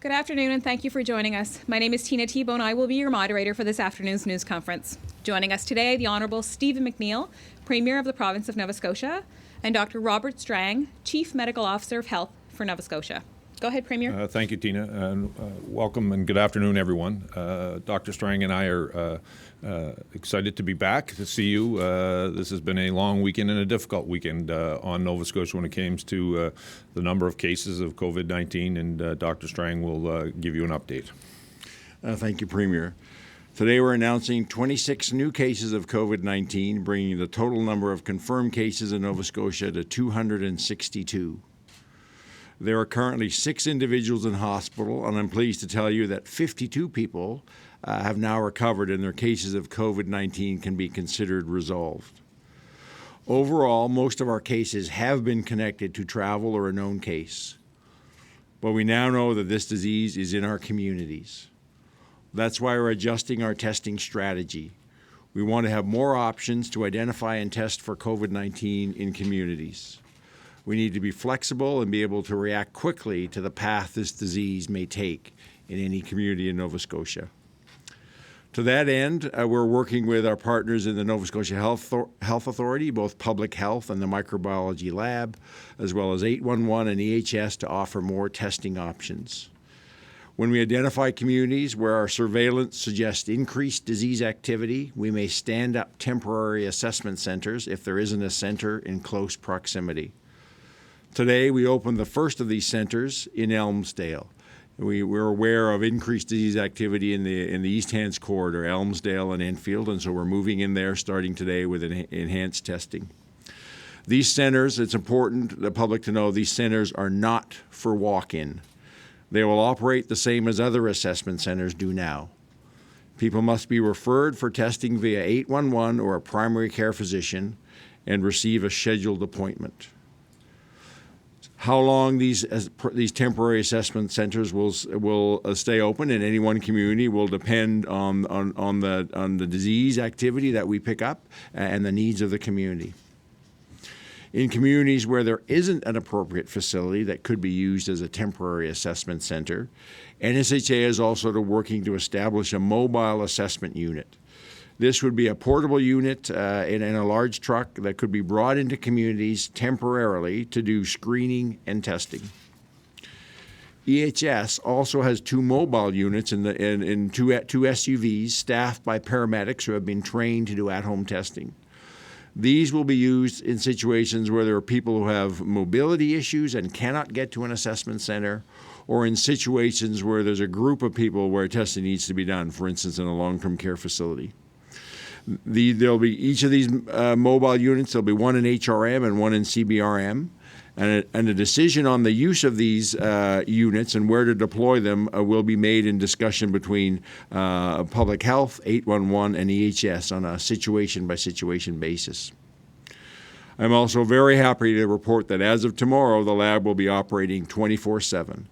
Good afternoon, and thank you for joining us. My name is Tina Tebow, and I will be your moderator for this afternoon's news conference. Joining us today, the Honourable Stephen McNeil, Premier of the Province of Nova Scotia, and Dr. Robert Strang, Chief Medical Officer of Health for Nova Scotia. Go ahead, Premier. Thank you, Tina, and welcome and good afternoon, everyone. Dr. Strang and I are excited to be back to see you. This has been a long weekend and a difficult weekend on Nova Scotia when it comes to the number of cases of COVID-19, and Dr. Strang will give you an update. Thank you, Premier. Today we're announcing 26 new cases of COVID-19, bringing the total number of confirmed cases in Nova Scotia to 262. There are currently 6 individuals in hospital, and I'm pleased to tell you that 52 people have now recovered and their cases of COVID-19 can be considered resolved. Overall, most of our cases have been connected to travel or a known case, but we now know that this disease is in our communities. That's why we're adjusting our testing strategy. We want to have more options to identify and test for COVID-19 in communities. We need to be flexible and be able to react quickly to the path this disease may take in any community in Nova Scotia. To that end, we're working with our partners in the Nova Scotia Health Authority, both Public Health and the Microbiology Lab, as well as 811 and EHS to offer more testing options. When we identify communities where our surveillance suggests increased disease activity, we may stand up temporary assessment centres if there isn't a centre in close proximity. Today, we opened the first of these centres in Elmsdale. We're aware of increased disease activity in the East Hants corridor, Elmsdale and Enfield, and so we're moving in there starting today with enhanced testing. These centres, it's important the public to know, these centres are not for walk-in. They will operate the same as other assessment centres do now. People must be referred for testing via 811 or a primary care physician and receive a scheduled appointment. How long these temporary assessment centres will stay open in any one community will depend on the disease activity that we pick up and the needs of the community. In communities where there isn't an appropriate facility that could be used as a temporary assessment centre, NSHA is also working to establish a mobile assessment unit. This would be a portable unit in a large truck that could be brought into communities temporarily to do screening and testing. EHS also has 2 mobile units in two SUVs staffed by paramedics who have been trained to do at-home testing. These will be used in situations where there are people who have mobility issues and cannot get to an assessment center, or in situations where there's a group of people where testing needs to be done, for instance, in a long-term care facility. There'll be each of these mobile units, there'll be one in HRM and one in CBRM, and a decision on the use of these units and where to deploy them will be made in discussion between Public Health, 811, and EHS on a situation-by-situation basis. I'm also very happy to report that as of tomorrow, the lab will be operating 24/7.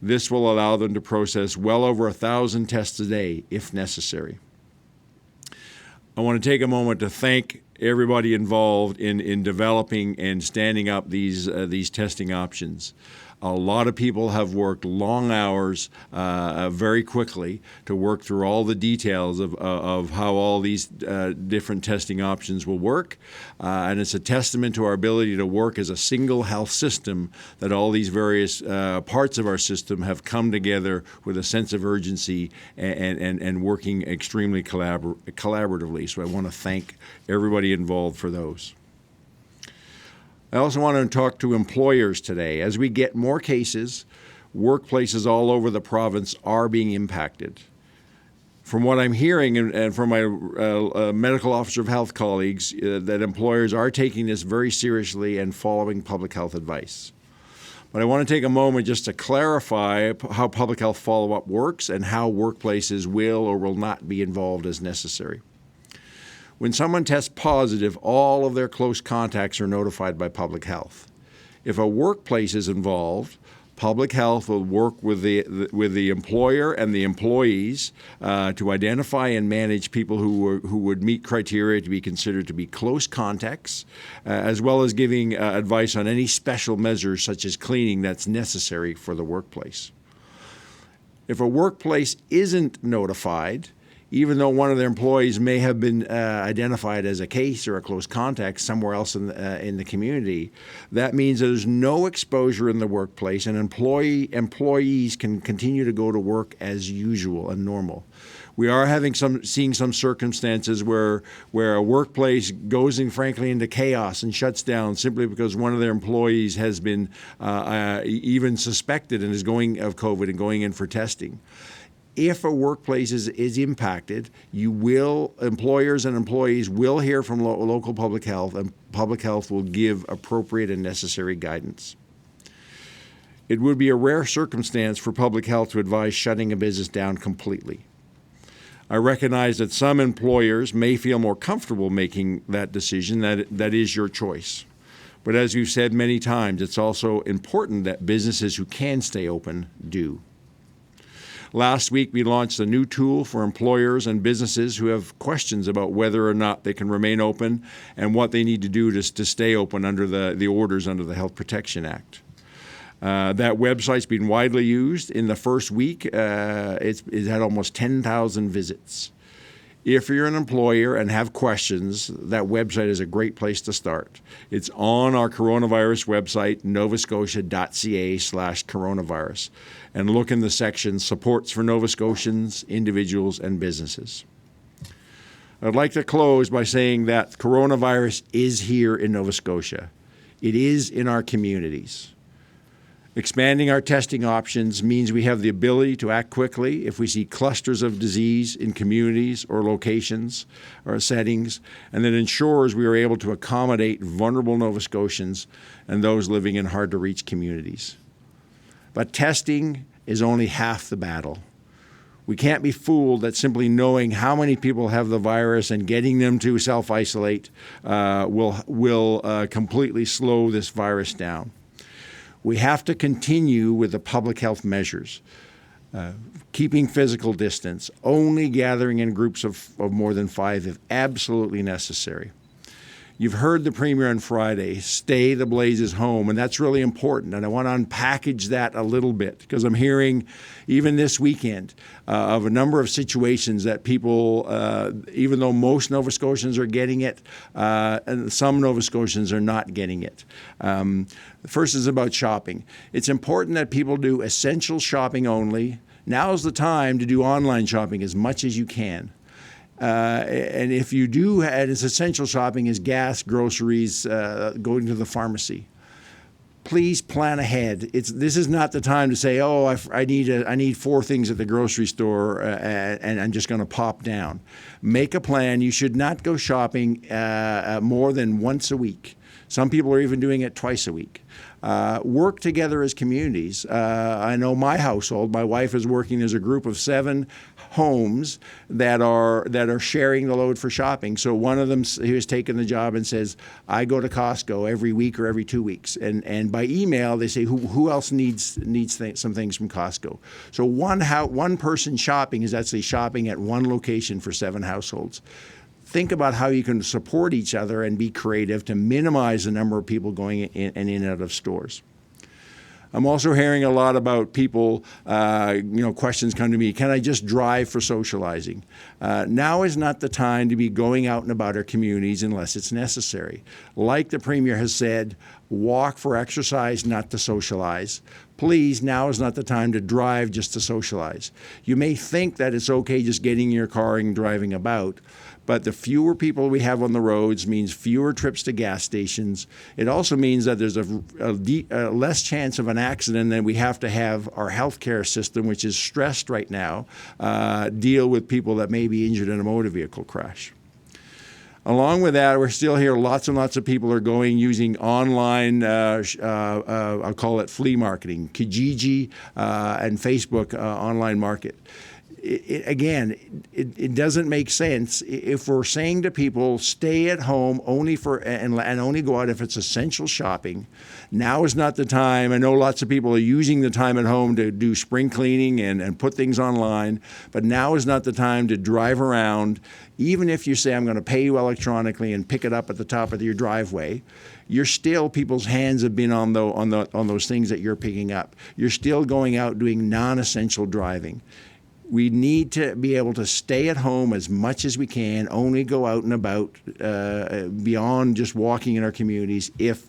This will allow them to process well over 1,000 tests a day if necessary. I want to take a moment to thank everybody involved in developing and standing up these testing options. A lot of people have worked long hours very quickly to work through all the details of how all these different testing options will work. And it's a testament to our ability to work as a single health system that all these various parts of our system have come together with a sense of urgency and working extremely collaboratively. So I want to thank everybody involved for those. I also want to talk to employers today. As we get more cases, workplaces all over the province are being impacted. From what I'm hearing and from my medical officer of health colleagues, that employers are taking this very seriously and following public health advice. But I want to take a moment just to clarify how public health follow-up works and how workplaces will or will not be involved as necessary. When someone tests positive, all of their close contacts are notified by public health. If a workplace is involved, public health will work with the employer and the employees to identify and manage people who would meet criteria to be considered to be close contacts, as well as giving advice on any special measures such as cleaning that's necessary for the workplace. If a workplace isn't notified, even though one of their employees may have been identified as a case or a close contact somewhere else in the community, that means there's no exposure in the workplace and employees can continue to go to work as usual and normal. We are seeing some circumstances where a workplace goes frankly into chaos and shuts down simply because one of their employees has been even suspected and is of COVID and going in for testing. If a workplace is impacted, employers and employees will hear from local public health, and public health will give appropriate and necessary guidance. It would be a rare circumstance for public health to advise shutting a business down completely. I recognize that some employers may feel more comfortable making that decision. That is your choice. But as we've said many times, it's also important that businesses who can stay open do. Last week, we launched a new tool for employers and businesses who have questions about whether or not they can remain open and what they need to do to stay open under the orders under the Health Protection Act. That website's been widely used. In the first week, it's had almost 10,000 visits. If you're an employer and have questions, that website is a great place to start. It's on our coronavirus website, novascotia.ca/coronavirus, and look in the section Supports for Nova Scotians, Individuals, and Businesses. I'd like to close by saying that coronavirus is here in Nova Scotia. It is in our communities. Expanding our testing options means we have the ability to act quickly if we see clusters of disease in communities or locations or settings, and that ensures we are able to accommodate vulnerable Nova Scotians and those living in hard-to-reach communities. But testing is only half the battle. We can't be fooled that simply knowing how many people have the virus and getting them to self-isolate will completely slow this virus down. We have to continue with the public health measures, keeping physical distance, only gathering in groups of more than 5 if absolutely necessary. You've heard the Premier on Friday, stay the blazes home, and that's really important. And I want to unpackage that a little bit because I'm hearing, even this weekend, of a number of situations that people, even though most Nova Scotians are getting it, and some Nova Scotians are not getting it. The first is about shopping. It's important that people do essential shopping only. Now's the time to do online shopping as much as you can. And if you do, as essential shopping is gas, groceries, going to the pharmacy. Please plan ahead. This is not the time to say, oh, I need 4 things at the grocery store and I'm just going to pop down. Make a plan. You should not go shopping more than once a week. Some people are even doing it twice a week. Work together as communities. I know my household, my wife is working as a group of 7 homes that are sharing the load for shopping. So one of them who has taken the job and says, I go to Costco every week or every 2 weeks. And by email, they say, who else needs some things from Costco? So one person shopping is actually shopping at one location for 7 households. Think about how you can support each other and be creative to minimize the number of people going in and out of stores. I'm also hearing a lot about people, questions come to me, can I just drive for socializing? Now is not the time to be going out and about our communities unless it's necessary. Like the Premier has said, walk for exercise, not to socialize. Please, now is not the time to drive just to socialize. You may think that it's okay just getting in your car and driving about, but the fewer people we have on the roads means fewer trips to gas stations. It also means that there's a less chance of an accident, and we have to have our healthcare system, which is stressed right now, deal with people that may be injured in a motor vehicle crash. Along with that, we're still here. Lots and lots of people are using online, I'll call it flea marketing, Kijiji and Facebook online market. it doesn't make sense if we're saying to people, stay at home and only go out if it's essential shopping. Now is not the time. I know lots of people are using the time at home to do spring cleaning and put things online, but now is not the time to drive around. Even if you say, I'm going to pay you electronically and pick it up at the top of your driveway, people's hands have been on those things that you're picking up. You're still going out doing non-essential driving. We need to be able to stay at home as much as we can, only go out and about beyond just walking in our communities if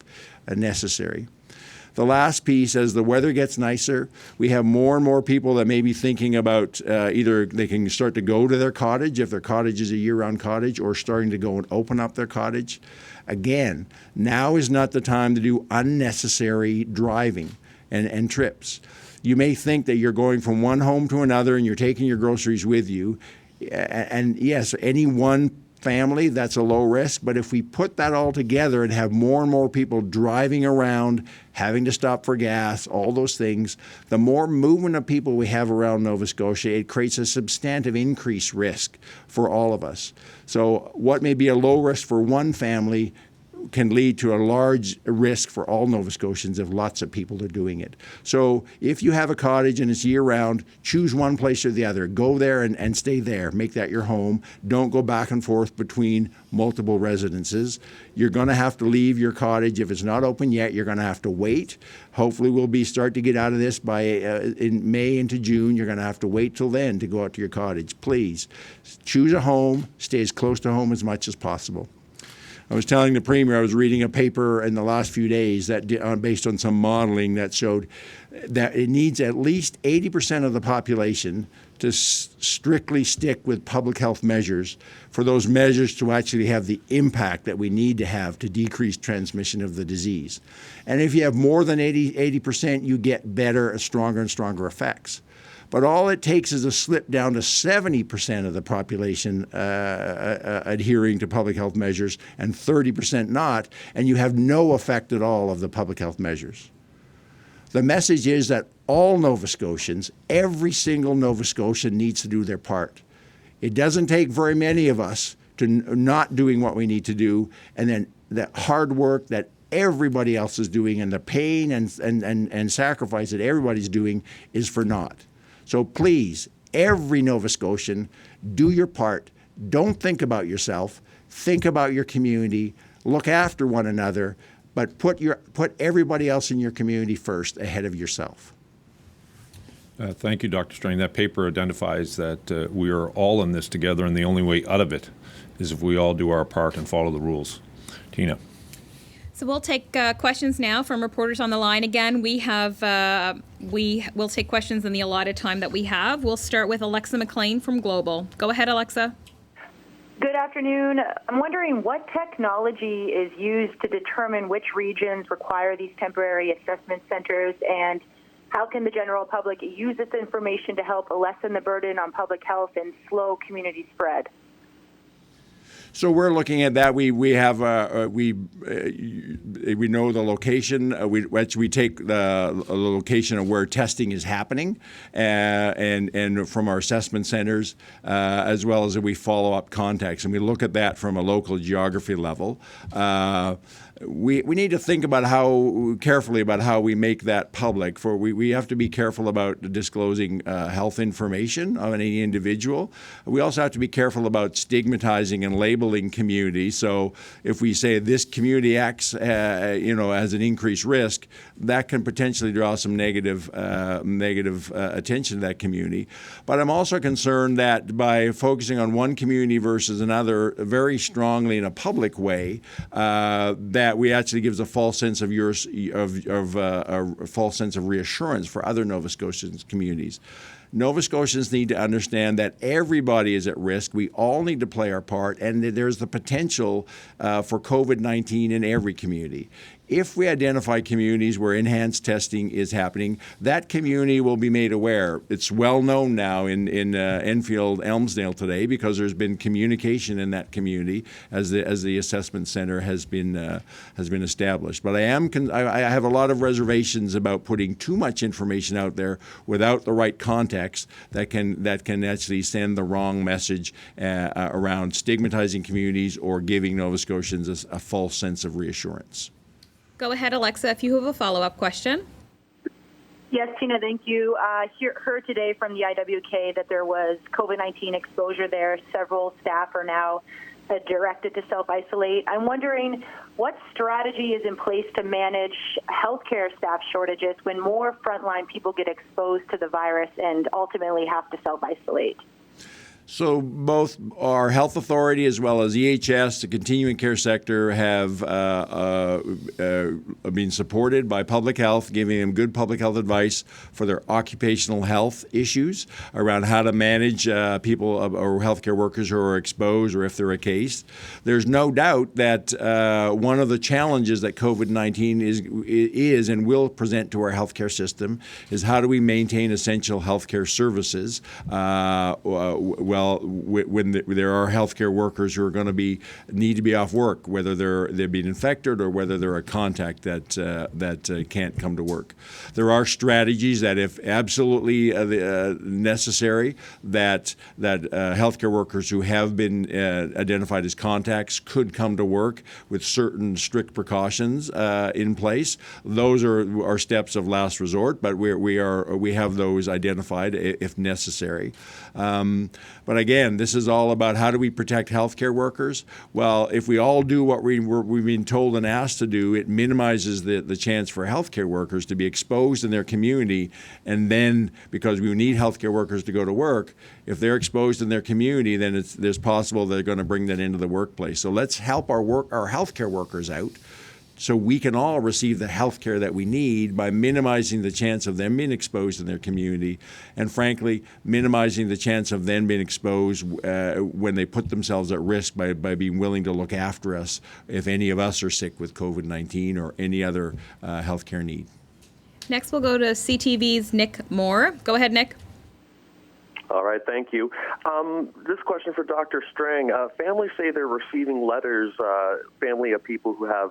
necessary. The last piece, as the weather gets nicer, we have more and more people that may be thinking about either they can start to go to their cottage if their cottage is a year-round cottage, or starting to go and open up their cottage. Again, now is not the time to do unnecessary driving and trips. You may think that you're going from one home to another and you're taking your groceries with you. And yes, any one family, that's a low risk. But if we put that all together and have more and more people driving around, having to stop for gas, all those things, the more movement of people we have around Nova Scotia, it creates a substantive increased risk for all of us. So what may be a low risk for one family can lead to a large risk for all Nova Scotians if lots of people are doing it. So if you have a cottage and it's year-round, choose one place or the other. Go there and stay there. Make that your home. Don't go back and forth between multiple residences. You're going to have to leave your cottage. If it's not open yet, you're going to have to wait. Hopefully we'll start to get out of this by in May into June. You're going to have to wait till then to go out to your cottage. Please choose a home. Stay as close to home as much as possible. I was telling the Premier, I was reading a paper in the last few days that based on some modeling that showed that it needs at least 80% of the population to strictly stick with public health measures for those measures to actually have the impact that we need to have to decrease transmission of the disease. And if you have more than 80%, you get better, stronger and stronger effects. But all it takes is a slip down to 70% of the population adhering to public health measures and 30% not, and you have no effect at all of the public health measures. The message is that all Nova Scotians, every single Nova Scotian needs to do their part. It doesn't take very many of us to not doing what we need to do, and then the hard work that everybody else is doing and the pain and sacrifice that everybody's doing is for naught. So please, every Nova Scotian, do your part. Don't think about yourself. Think about your community. Look after one another, but put everybody else in your community first ahead of yourself. Thank you, Dr. Strang. That paper identifies that we are all in this together, and the only way out of it is if we all do our part and follow the rules. Tina. So we'll take questions now from reporters on the line. Again, we will take questions in the allotted time that we have. We'll start with Alexa McLean from Global. Go ahead, Alexa. Good afternoon. I'm wondering what technology is used to determine which regions require these temporary assessment centers, and how can the general public use this information to help lessen the burden on public health and slow community spread? So we're looking at that. We know the location. We take the location of where testing is happening, and from our assessment centers, as well as we follow up contacts, and we look at that from a local geography level. We need to think about carefully about how we make that public. We have to be careful about disclosing health information on any individual. We also have to be careful about stigmatizing and labeling communities. So if we say this community acts, has an increased risk, that can potentially draw some negative attention to that community. But I'm also concerned that by focusing on one community versus another very strongly in a public way, that we actually gives a false sense of a false sense of reassurance for other Nova Scotian communities. Nova Scotians need to understand that everybody is at risk. We all need to play our part, and that there's the potential for COVID-19 in every community. If we identify communities where enhanced testing is happening, that community will be made aware. It's well known now in Enfield, Elmsdale today, because there's been communication in that community as the assessment center has been established. But I have a lot of reservations about putting too much information out there without the right context that can actually send the wrong message around stigmatizing communities or giving Nova Scotians a false sense of reassurance. Go ahead, Alexa, if you have a follow-up question. Yes, Tina, thank you. Heard today from the IWK that there was COVID-19 exposure there. Several staff are now directed to self-isolate. I'm wondering what strategy is in place to manage healthcare staff shortages when more frontline people get exposed to the virus and ultimately have to self-isolate? So both our health authority as well as EHS, the continuing care sector, have been supported by public health, giving them good public health advice for their occupational health issues around how to manage people or healthcare workers who are exposed or if they're a case. There's no doubt that one of the challenges that COVID-19 is and will present to our healthcare system is how do we maintain essential healthcare services when there are healthcare workers who are going to need to be off work, whether they're being infected or whether they're a contact that can't come to work. There are strategies that, if absolutely necessary, that healthcare workers who have been identified as contacts could come to work with certain strict precautions in place. Those are steps of last resort, but we have those identified if necessary. But again, this is all about how do we protect healthcare workers? Well, if we all do what we've been told and asked to do, it minimizes the chance for healthcare workers to be exposed in their community. And then, because we need healthcare workers to go to work, if they're exposed in their community, then there's possible they're going to bring that into the workplace. So let's help our healthcare workers out, so we can all receive the health care that we need by minimizing the chance of them being exposed in their community, and frankly, minimizing the chance of them being exposed when they put themselves at risk by being willing to look after us if any of us are sick with COVID-19 or any other health care need. Next, we'll go to CTV's Nick Moore. Go ahead, Nick. All right, thank you. This question for Dr. Strang. Families say they're receiving letters, family of people who have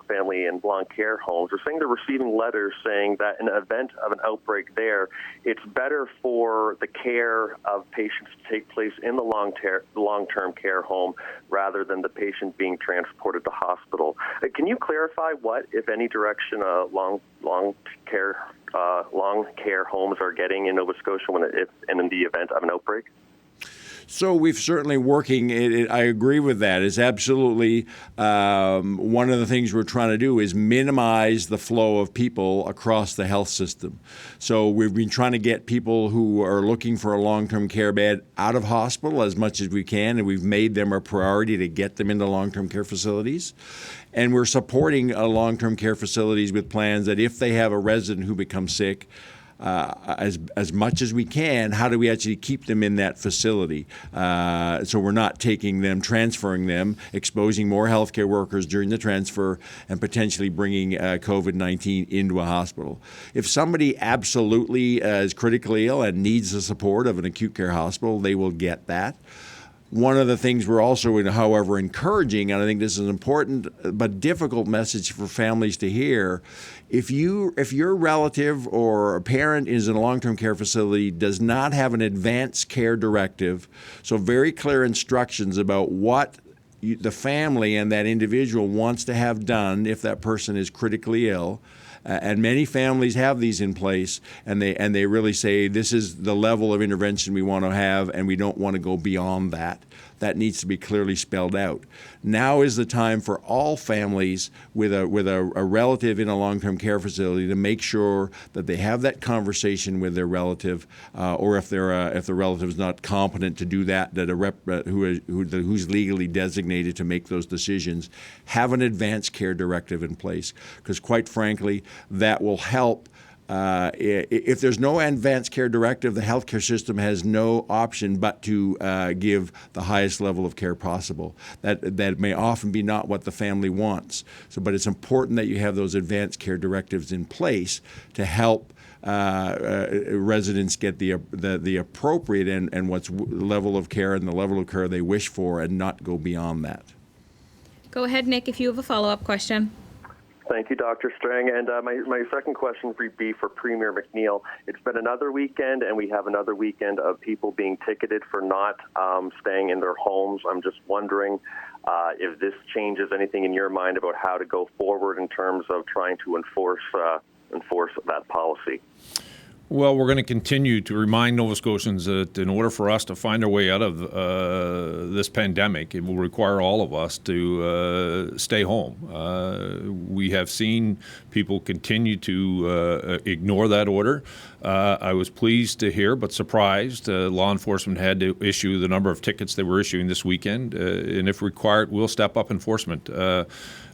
family in long care homes, are saying they're receiving letters saying that in the event of an outbreak there, it's better for the care of patients to take place in the long-term care home rather than the patient being transported to hospital. Can you clarify what, if any, direction long care homes are getting in Nova Scotia and in the event of an outbreak? So we've certainly working. I agree with that. It's absolutely one of the things we're trying to do is minimize the flow of people across the health system. So we've been trying to get people who are looking for a long-term care bed out of hospital as much as we can, and we've made them a priority to get them into long-term care facilities. And we're supporting long-term care facilities with plans that if they have a resident who becomes sick, as much as we can, how do we actually keep them in that facility? So we're not taking them, transferring them, exposing more healthcare workers during the transfer, and potentially bringing COVID-19 into a hospital. If somebody absolutely is critically ill and needs the support of an acute care hospital, they will get that. One of the things we're also, however, encouraging, and I think this is an important but difficult message for families to hear, if your relative or a parent is in a long-term care facility, does not have an advanced care directive, so very clear instructions about what the family and that individual wants to have done if that person is critically ill. And many families have these in place, and they really say this is the level of intervention we want to have, and we don't want to go beyond that. That needs to be clearly spelled out. Now is the time for all families with a relative in a long-term care facility to make sure that they have that conversation with their relative, or if the relative is not competent to do that, who's legally designated to make those decisions, have an advanced care directive in place. Because quite frankly, that will help if there's no advanced care directive, the healthcare system has no option but to give the highest level of care possible. That may often be not what the family wants. But it's important that you have those advanced care directives in place to help residents get the appropriate and what's level of care and the level of care they wish for, and not go beyond that. Go ahead, Nick, if you have a follow-up question. Thank you, Dr. Strang. And my second question would be for Premier McNeil. It's been another weekend, and we have another weekend of people being ticketed for not staying in their homes. I'm just wondering if this changes anything in your mind about how to go forward in terms of trying to enforce that policy. Well, we're going to continue to remind Nova Scotians that in order for us to find our way out of this pandemic, it will require all of us to stay home. We have seen people continue to ignore that order. I was pleased to hear, but surprised, law enforcement had to issue the number of tickets they were issuing this weekend. And if required, we'll step up enforcement.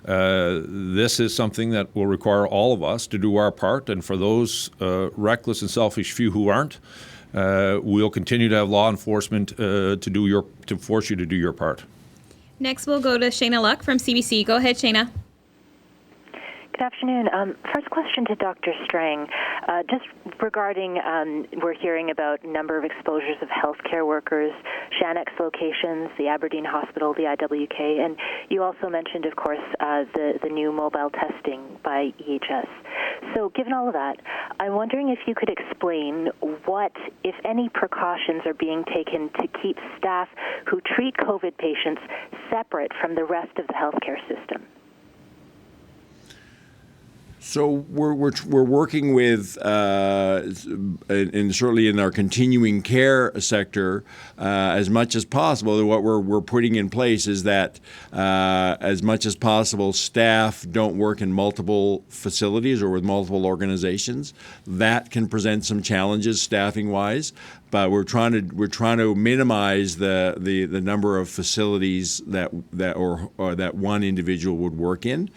This is something that will require all of us to do our part, and for those reckless and selfish few who aren't, we'll continue to have law enforcement to force you to do your part. Next, we'll go to Shayna Luck from CBC. Go ahead, Shayna. Good afternoon. First question to Dr. Strang. Just regarding, we're hearing about number of exposures of healthcare workers, Shannock's locations, the Aberdeen Hospital, the IWK, and you also mentioned, of course, the new mobile testing by EHS. So given all of that, I'm wondering if you could explain what, if any, precautions are being taken to keep staff who treat COVID patients separate from the rest of the healthcare system. So we're working with, and certainly in our continuing care sector, as much as possible. What we're putting in place is that, as much as possible, staff don't work in multiple facilities or with multiple organizations. That can present some challenges staffing-wise. But we're trying to minimize the number of facilities that one individual would work in.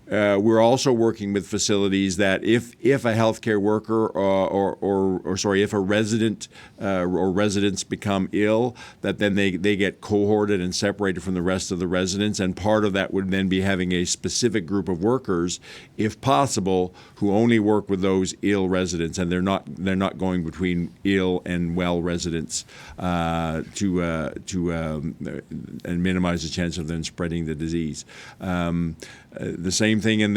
We're also working with facilities that if a healthcare worker if a resident or residents become ill, that then they get cohorted and separated from the rest of the residents. And part of that would then be having a specific group of workers, if possible, who only work with those ill residents, and they're not going between ill and well residents to minimize the chance of them spreading the disease. The same thing in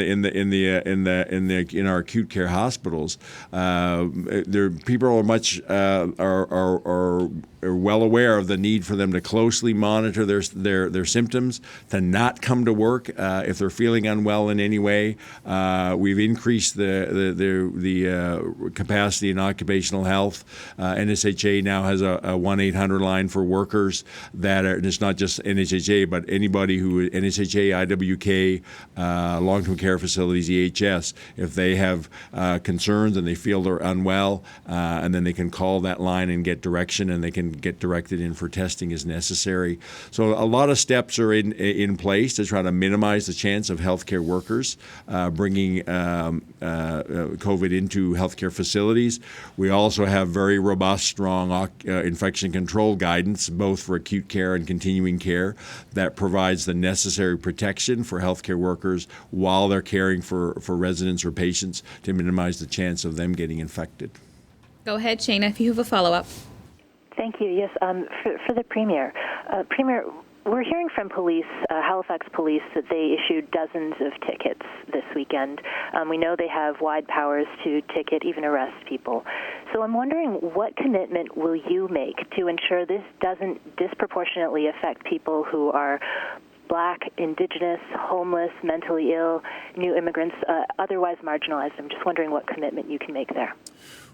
our acute care hospitals. People are much are well aware of the need for them to closely monitor their symptoms, to not come to work if they're feeling unwell in any way. We've increased the capacity in occupational health. NSHA now has a 1-800 line for workers that are, and it's not just NSHA, but anybody who NSHA, IWK, long-term care facilities, EHS, if they have concerns and they feel they're unwell, and then they can call that line and get direction, and they can get directed in for testing as necessary. So a lot of steps are in place to try to minimize the chance of healthcare workers bringing COVID into healthcare facilities. We also have very robust, strong infection control guidance, both for acute care and continuing care, that provides the necessary protection for healthcare workers while they're caring for residents or patients to minimize the chance of them getting infected. Go ahead, Shayna, if you have a follow-up. Thank you. Yes, for the Premier. Premier, we're hearing from police, Halifax police, that they issued dozens of tickets this weekend. We know they have wide powers to ticket, even arrest people. So I'm wondering, what commitment will you make to ensure this doesn't disproportionately affect people who are Black, Indigenous, homeless, mentally ill, new immigrants, otherwise marginalized? I'm just wondering what commitment you can make there.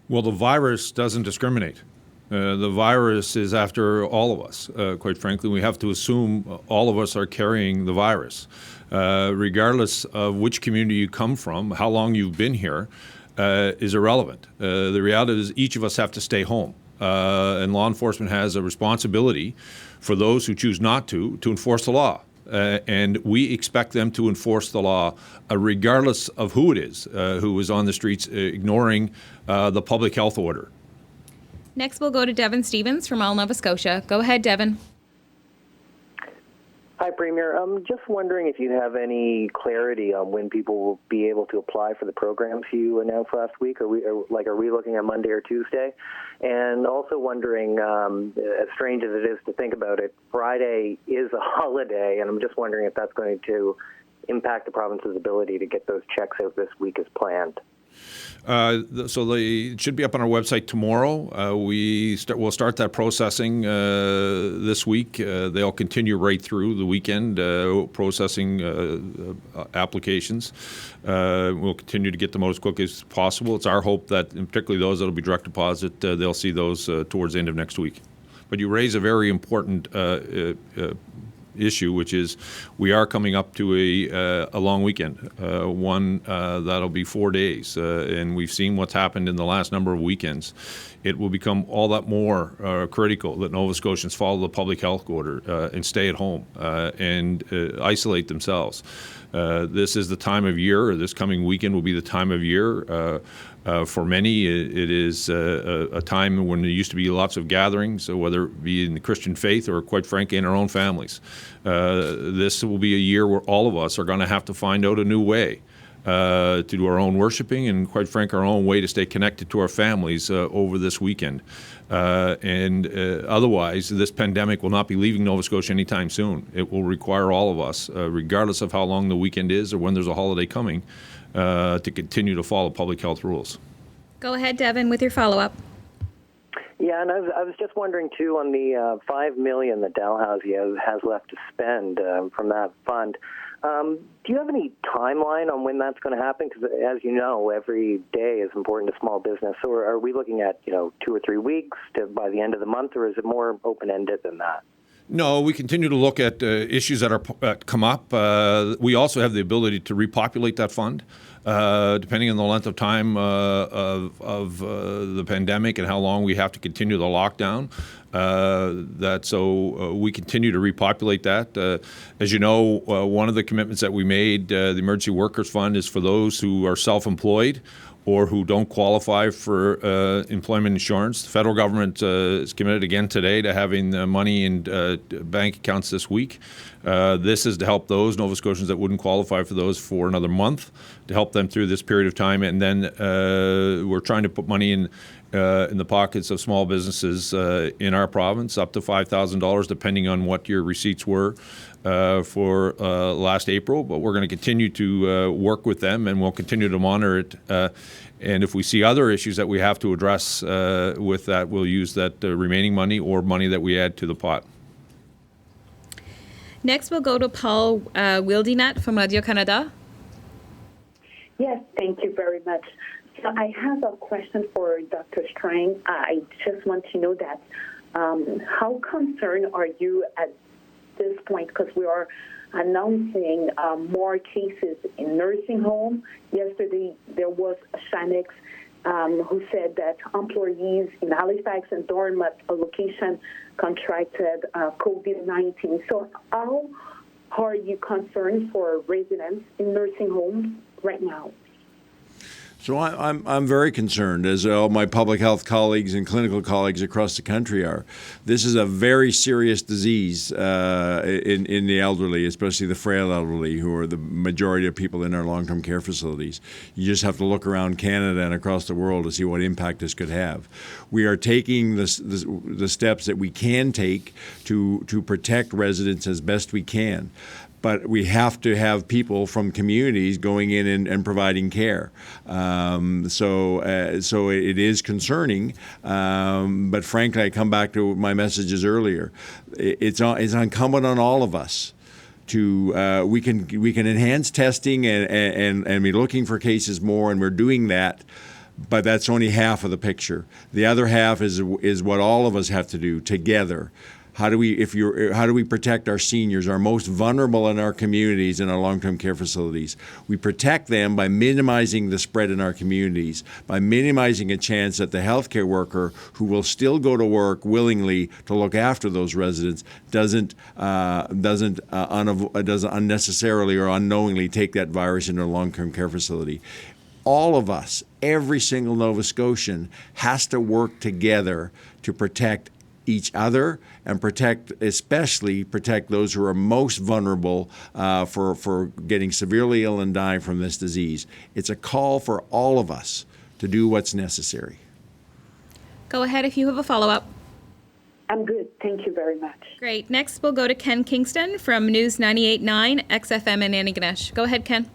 Well, the virus doesn't discriminate. The virus is after all of us. Quite frankly, we have to assume all of us are carrying the virus. Regardless of which community you come from, how long you've been here, is irrelevant. The reality is each of us have to stay home. And law enforcement has a responsibility for those who choose not to enforce the law. and we expect them to enforce the law, regardless of who it is who is on the streets ignoring the public health order. Next, we'll go to Devin Stevens from all Nova Scotia. Go ahead, Devin. Hi, Premier. I'm just wondering if you have any clarity on when people will be able to apply for the programs you announced last week. Are we looking at Monday or Tuesday? And also wondering, as strange as it is to think about it, Friday is a holiday, and I'm just wondering if that's going to impact the province's ability to get those checks out this week as planned. It should be up on our website tomorrow. We'll start that processing this week. They'll continue right through the weekend processing applications. We'll continue to get them out as quick as possible. It's our hope that, and particularly those that will be direct deposit, they'll see those towards the end of next week. But you raise a very important issue, which is we are coming up to a long weekend, one that'll be 4 days, and we've seen what's happened in the last number of weekends. It will become all that more critical that Nova Scotians follow the public health order and stay at home and isolate themselves. This is the time of year, or this coming weekend will be the time of year. For many, it is a time when there used to be lots of gatherings, whether it be in the Christian faith or, quite frankly, in our own families. This will be a year where all of us are going to have to find out a new way to do our own worshiping and, quite frankly, our own way to stay connected to our families over this weekend. Otherwise, this pandemic will not be leaving Nova Scotia anytime soon. It will require all of us, regardless of how long the weekend is or when there's a holiday coming, to continue to follow public health rules. Go ahead, Devin, with your follow-up. Yeah, and I was just wondering, too, on the $5 million that Dalhousie has left to spend from that fund. Do you have any timeline on when that's going to happen? Because, as you know, every day is important to small business. So are we looking at, 2 or 3 weeks by the end of the month, or is it more open-ended than that? No, we continue to look at issues that come up. We also have the ability to repopulate that fund, depending on the length of time of the pandemic and how long we have to continue the lockdown. We continue to repopulate that. As you know, one of the commitments that we made, the Emergency Workers Fund, is for those who are self-employed or who don't qualify for employment insurance. The federal government is committed again today to having money in bank accounts this week. This is to help those Nova Scotians that wouldn't qualify for those for another month, to help them through this period of time. And then we're trying to put money in the pockets of small businesses in our province, up to $5,000, depending on what your receipts were for last April. But we're going to continue to work with them, and we'll continue to monitor it. And if we see other issues that we have to address with that, we'll use that remaining money or money that we add to the pot. Next, we'll go to Paul Wildinat from Radio-Canada. Yes, thank you very much. So I have a question for Dr. Strang. I just want to know that how concerned are you at this point, because we are announcing more cases in nursing home. Yesterday, there was a Shanex who said that employees in Halifax and Dormont location contracted COVID-19. So how are you concerned for residents in nursing homes right now? So I'm very concerned, as all my public health colleagues and clinical colleagues across the country are. This is a very serious disease in the elderly, especially the frail elderly, who are the majority of people in our long-term care facilities. You just have to look around Canada and across the world to see what impact this could have. We are taking the steps that we can take to protect residents as best we can. But we have to have people from communities going in and providing care. So it is concerning. But frankly, I come back to my messages earlier. It's incumbent on all of us to we can enhance testing and be looking for cases more, and we're doing that. But that's only half of the picture. The other half is what all of us have to do together. how do we protect our seniors, our most vulnerable in our communities and our long-term care facilities? We protect them by minimizing the spread in our communities, by minimizing a chance that the healthcare worker who will still go to work willingly to look after those residents doesn't unnecessarily or unknowingly take that virus into a long-term care facility. All of us, every single Nova Scotian, has to work together to protect each other and especially protect those who are most vulnerable for getting severely ill and dying from this disease. It's a call for all of us to do what's necessary. Go ahead if you have a follow-up. I'm good. Thank you very much. Great. Next, we'll go to Ken Kingston from News 98.9 XFM in Antigonish. Go ahead, Ken.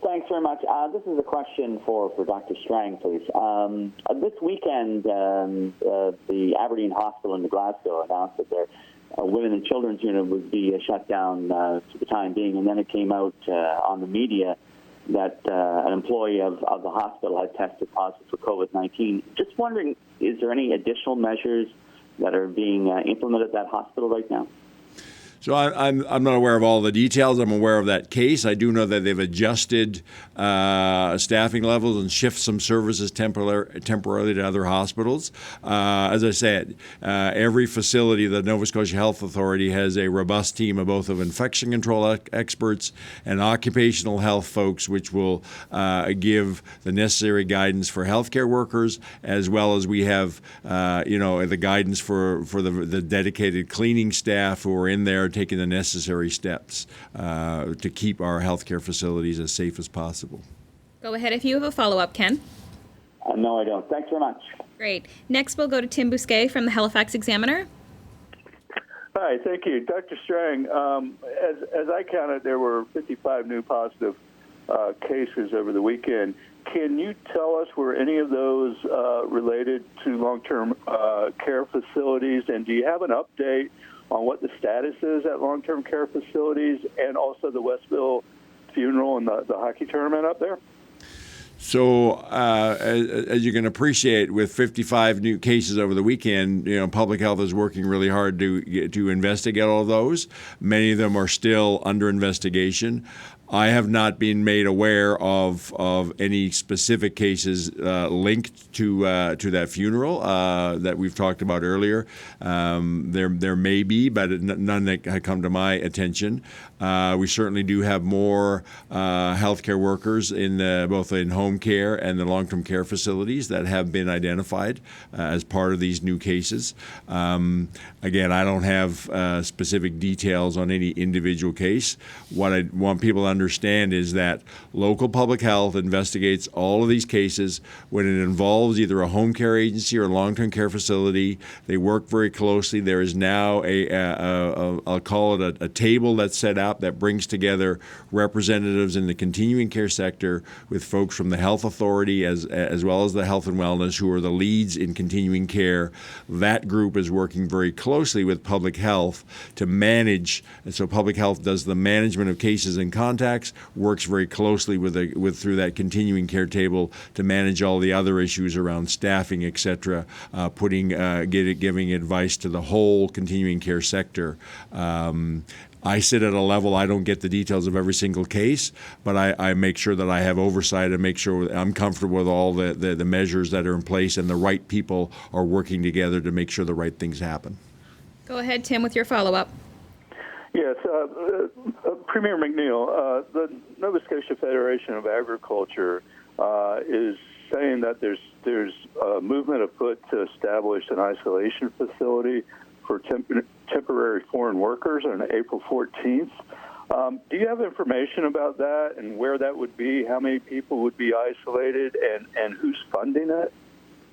Thanks very much. This is a question for Dr. Strang, please. This weekend, the Aberdeen Hospital in Glasgow announced that their women and children's unit would be shut down for the time being, and then it came out on the media that an employee of the hospital had tested positive for COVID-19. Just wondering, is there any additional measures that are being implemented at that hospital right now? So I'm not aware of all the details. I'm aware of that case. I do know that they've adjusted staffing levels and shift some services temporarily to other hospitals. As I said, every facility, the Nova Scotia Health Authority has a robust team of both of infection control experts and occupational health folks, which will give the necessary guidance for healthcare workers, as well as we have, the guidance for the dedicated cleaning staff who are in there taking the necessary steps to keep our healthcare facilities as safe as possible. Go ahead if you have a follow-up, Ken. No, I don't. Thanks very much. Great. Next, we'll go to Tim Bousquet from the Halifax Examiner. Hi, thank you. Dr. Strang, as I counted, there were 55 new positive cases over the weekend. Can you tell us were any of those related to long-term care facilities, and do you have an update on what the status is at long-term care facilities and also the Westville funeral and the hockey tournament up there? So, as you can appreciate, with 55 new cases over the weekend, public health is working really hard to investigate all of those. Many of them are still under investigation. I have not been made aware of any specific cases linked to that funeral that we've talked about earlier. There may be, but none that have come to my attention. We certainly do have more healthcare workers in both in home care and the long-term care facilities that have been identified as part of these new cases. Again, I don't have specific details on any individual case. What I want people to understand is that local public health investigates all of these cases. When it involves either a home care agency or a long-term care facility, they work very closely. There is now I'll call it a table that's set up that brings together representatives in the continuing care sector with folks from the health authority as well as the health and wellness, who are the leads in continuing care. That group is working very closely with public health to manage, and so public health does the management of cases and contacts, works very closely with through that continuing care table to manage all the other issues around staffing, etc., giving advice to the whole continuing care sector. I sit at a level, I don't get the details of every single case, but I make sure that I have oversight and make sure I'm comfortable with all the measures that are in place and the right people are working together to make sure the right things happen. Go ahead, Tim, with your follow-up. Yes, Premier McNeil, the Nova Scotia Federation of Agriculture is saying that there's a movement afoot to establish an isolation facility for temporary foreign workers on April 14th. Do you have information about that and where that would be, how many people would be isolated, and who's funding it?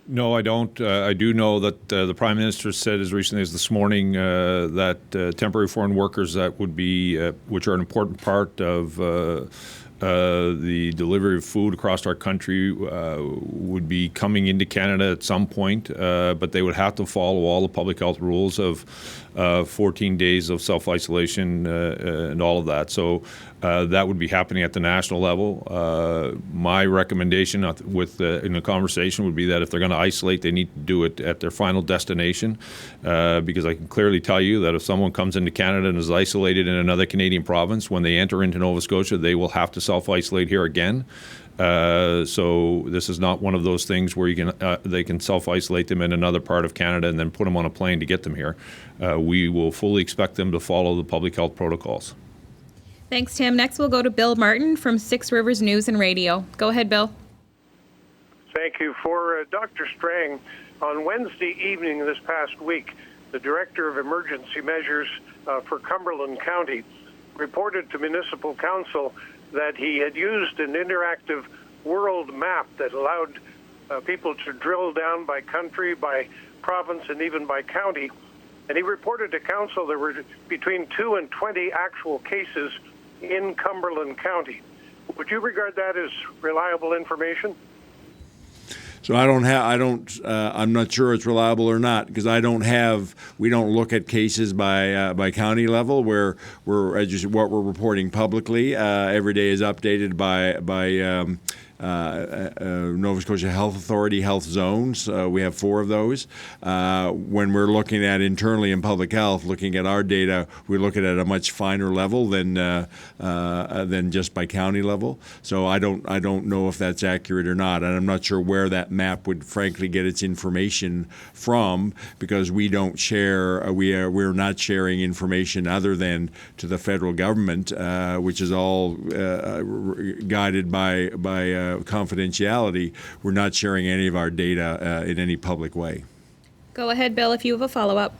No, I don't. I do know that the Prime Minister said as recently as this morning that temporary foreign workers that would be, which are an important part of the delivery of food across our country, would be coming into Canada at some point, but they would have to follow all the public health rules of 14 days of self-isolation and all of that. So that would be happening at the national level. My recommendation in the conversation would be that if they're going to isolate, they need to do it at their final destination, because I can clearly tell you that if someone comes into Canada and is isolated in another Canadian province, when they enter into Nova Scotia, they will have to self-isolate here again. So this is not one of those things where they can self-isolate them in another part of Canada and then put them on a plane to get them here. We will fully expect them to follow the public health protocols. Thanks, Tim. Next, we'll go to Bill Martin from Six Rivers News and Radio. Go ahead, Bill. Thank you. For Dr. Strang, on Wednesday evening this past week, the Director of Emergency Measures for Cumberland County reported to Municipal Council that he had used an interactive world map that allowed people to drill down by country, by province, and even by county. And he reported to Council there were between 2 and 20 actual cases in Cumberland County. Would you regard that as reliable information? So I'm not sure it's reliable or not, because we don't look at cases by county level where what we're reporting publicly every day is updated by Nova Scotia Health Authority health zones. We have 4 of those. When we're looking at internally in public health, looking at our data, we look at it at a much finer level than just by county level. So I don't know if that's accurate or not, and I'm not sure where that map would frankly get its information from, because we don't share. We're not sharing information other than to the federal government, which is all guided by confidentiality. We're not sharing any of our data in any public way. Go ahead, Bill, if you have a follow-up.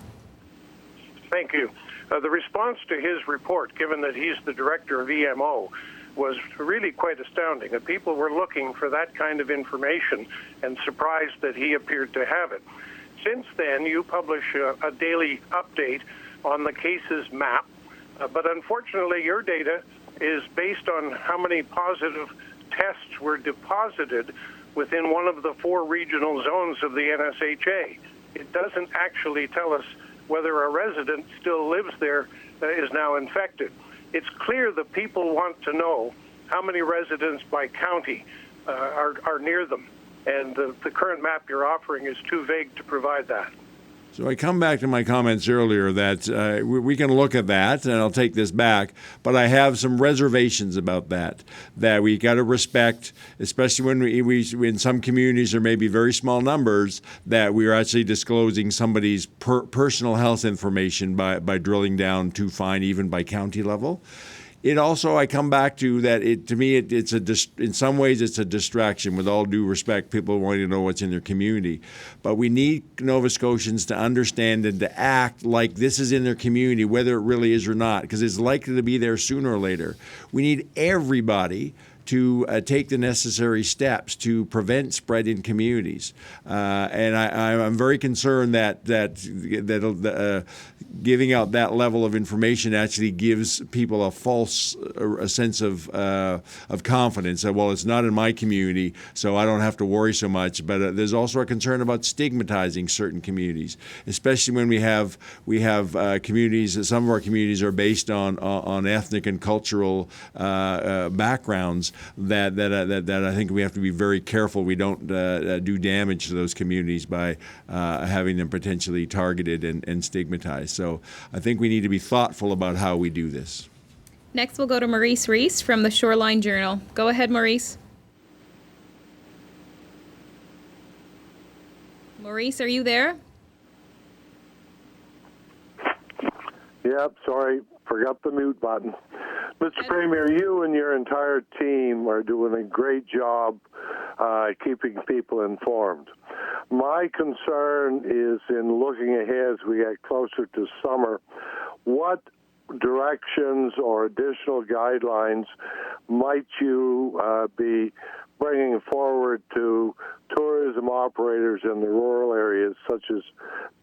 Thank you. The response to his report, given that he's the director of EMO, was really quite astounding. That people were looking for that kind of information and surprised that he appeared to have it. Since then, you publish a daily update on the cases map, but unfortunately your data is based on how many positive tests were deposited within one of the 4 regional zones of the NSHA. It doesn't actually tell us whether a resident still lives there is now infected. It's clear that people want to know how many residents by county are near them, and the current map you're offering is too vague to provide that. So I come back to my comments earlier that we can look at that, and I'll take this back, but I have some reservations about that we got to respect, especially when we in some communities there may be very small numbers, that we are actually disclosing somebody's personal health information by drilling down too fine, even by county level. It also, I come back to that. In some ways, it's a distraction. With all due respect, people wanting to know what's in their community, but we need Nova Scotians to understand and to act like this is in their community, whether it really is or not, because it's likely to be there sooner or later. We need everybody to take the necessary steps to prevent spread in communities, and I'm very concerned that giving out that level of information actually gives people a false sense of confidence. That, well, it's not in my community, so I don't have to worry so much. But there's also a concern about stigmatizing certain communities, especially when we have communities. Some of our communities are based on ethnic and cultural backgrounds. That I think we have to be very careful we don't do damage to those communities by having them potentially targeted and stigmatized. So I think we need to be thoughtful about how we do this. Next, we'll go to Maurice Reese from the Shoreline Journal. Go ahead, Maurice. Maurice, are you there? Yep, sorry, forgot the mute button. Mr. Premier, you and your entire team are doing a great job keeping people informed. My concern is in looking ahead as we get closer to summer, what directions or additional guidelines might you be bringing forward to tourism operators in the rural areas, such as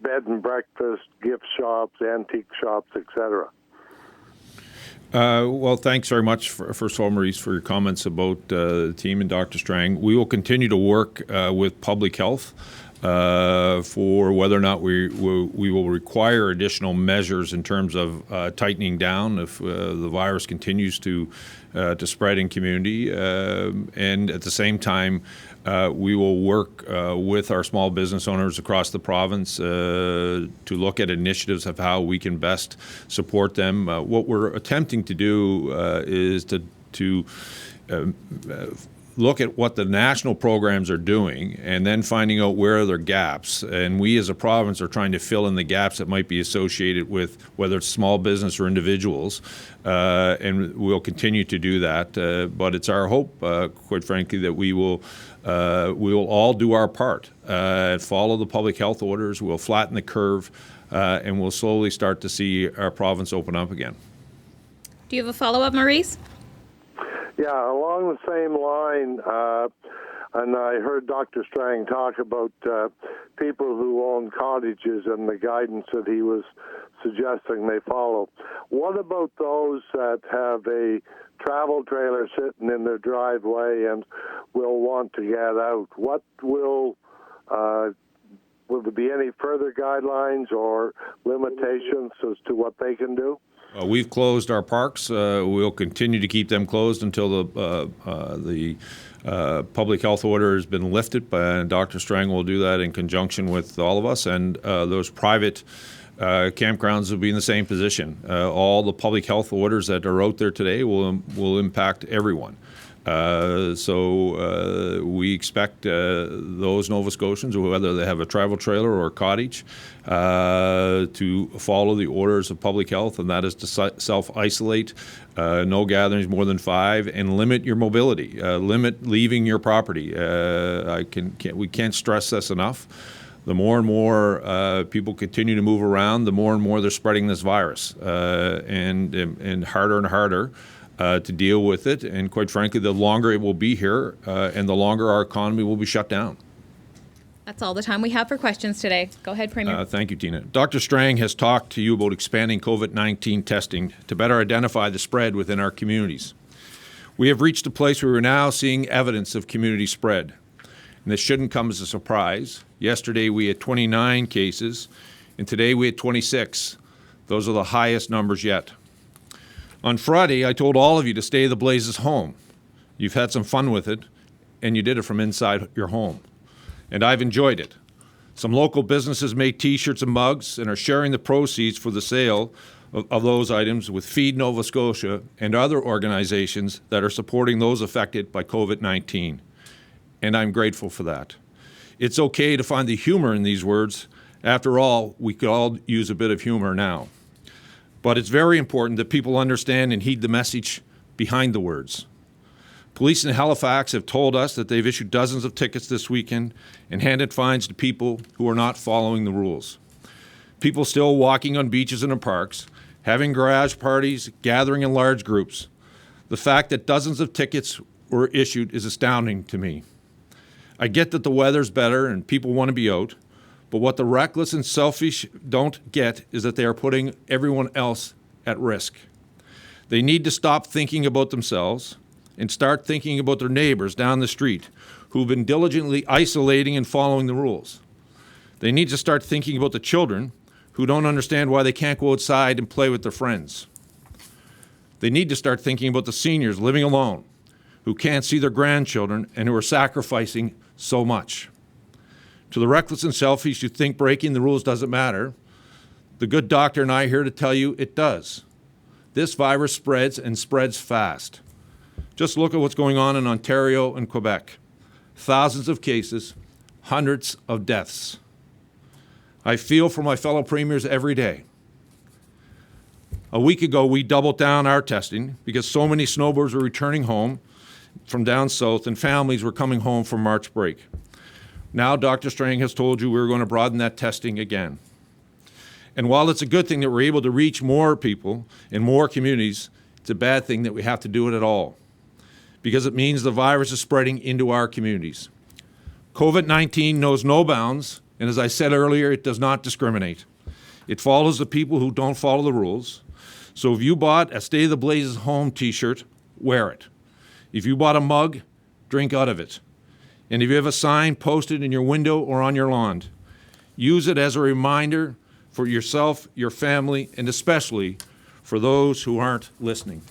bed and breakfast, gift shops, antique shops, etc.? Well, thanks very much, first of all, Maurice, for your comments about the team and Dr. Strang. We will continue to work with public health for whether or not we will require additional measures in terms of tightening down if the virus continues to spread in community. And at the same time, we will work with our small business owners across the province to look at initiatives of how we can best support them. What we're attempting to do is to look at what the national programs are doing and then finding out where are their gaps. And we as a province are trying to fill in the gaps that might be associated with whether it's small business or individuals. And we'll continue to do that. But it's our hope, quite frankly, that we will all do our part, follow the public health orders, we'll flatten the curve, and we'll slowly start to see our province open up again. Do you have a follow-up, Maurice? Yeah, along the same line, and I heard Dr. Strang talk about people who own cottages and the guidance that he was suggesting they follow. What about those that have a travel trailer sitting in their driveway and will want to get out? What will there be any further guidelines or limitations as to what they can do? We've closed our parks. We'll continue to keep them closed until the public health order has been lifted. And Dr. Strang will do that in conjunction with all of us. And those private campgrounds will be in the same position. All the public health orders that are out there today will impact everyone. So we expect those Nova Scotians, whether they have a travel trailer or a cottage, to follow the orders of public health, and that is to self-isolate, no gatherings more than 5, and limit your mobility, limit leaving your property. We can't stress this enough. The more and more people continue to move around, the more and more they're spreading this virus, and harder to deal with it. And quite frankly, the longer it will be here and the longer our economy will be shut down. That's all the time we have for questions today. Go ahead, Premier. Thank you, Tina. Dr. Strang has talked to you about expanding COVID-19 testing to better identify the spread within our communities. We have reached a place where we're now seeing evidence of community spread. And this shouldn't come as a surprise. Yesterday we had 29 cases, and today we had 26. Those are the highest numbers yet. On Friday, I told all of you to stay the blazes home. You've had some fun with it, and you did it from inside your home. And I've enjoyed it. Some local businesses made T-shirts and mugs and are sharing the proceeds for the sale of those items with Feed Nova Scotia and other organizations that are supporting those affected by COVID-19. And I'm grateful for that. It's okay to find the humor in these words. After all, we could all use a bit of humor now. But it's very important that people understand and heed the message behind the words. Police in Halifax have told us that they've issued dozens of tickets this weekend and handed fines to people who are not following the rules. People still walking on beaches and in parks, having garage parties, gathering in large groups. The fact that dozens of tickets were issued is astounding to me. I get that the weather's better and people want to be out, but what the reckless and selfish don't get is that they are putting everyone else at risk. They need to stop thinking about themselves and start thinking about their neighbors down the street who've been diligently isolating and following the rules. They need to start thinking about the children who don't understand why they can't go outside and play with their friends. They need to start thinking about the seniors living alone who can't see their grandchildren and who are sacrificing so much. To the reckless and selfish who think breaking the rules doesn't matter, the good doctor and I are here to tell you it does. This virus spreads and spreads fast. Just look at what's going on in Ontario and Quebec. Thousands of cases, hundreds of deaths. I feel for my fellow premiers every day. A week ago, we doubled down our testing because so many snowbirds were returning home from down south and families were coming home from March break. Now, Dr. Strang has told you we're going to broaden that testing again. And while it's a good thing that we're able to reach more people in more communities, it's a bad thing that we have to do it at all, because it means the virus is spreading into our communities. COVID-19 knows no bounds, and as I said earlier, it does not discriminate. It follows the people who don't follow the rules. So if you bought a Stay the Blazes Home t-shirt, wear it. If you bought a mug, drink out of it. And if you have a sign posted in your window or on your lawn, use it as a reminder for yourself, your family, and especially for those who aren't listening.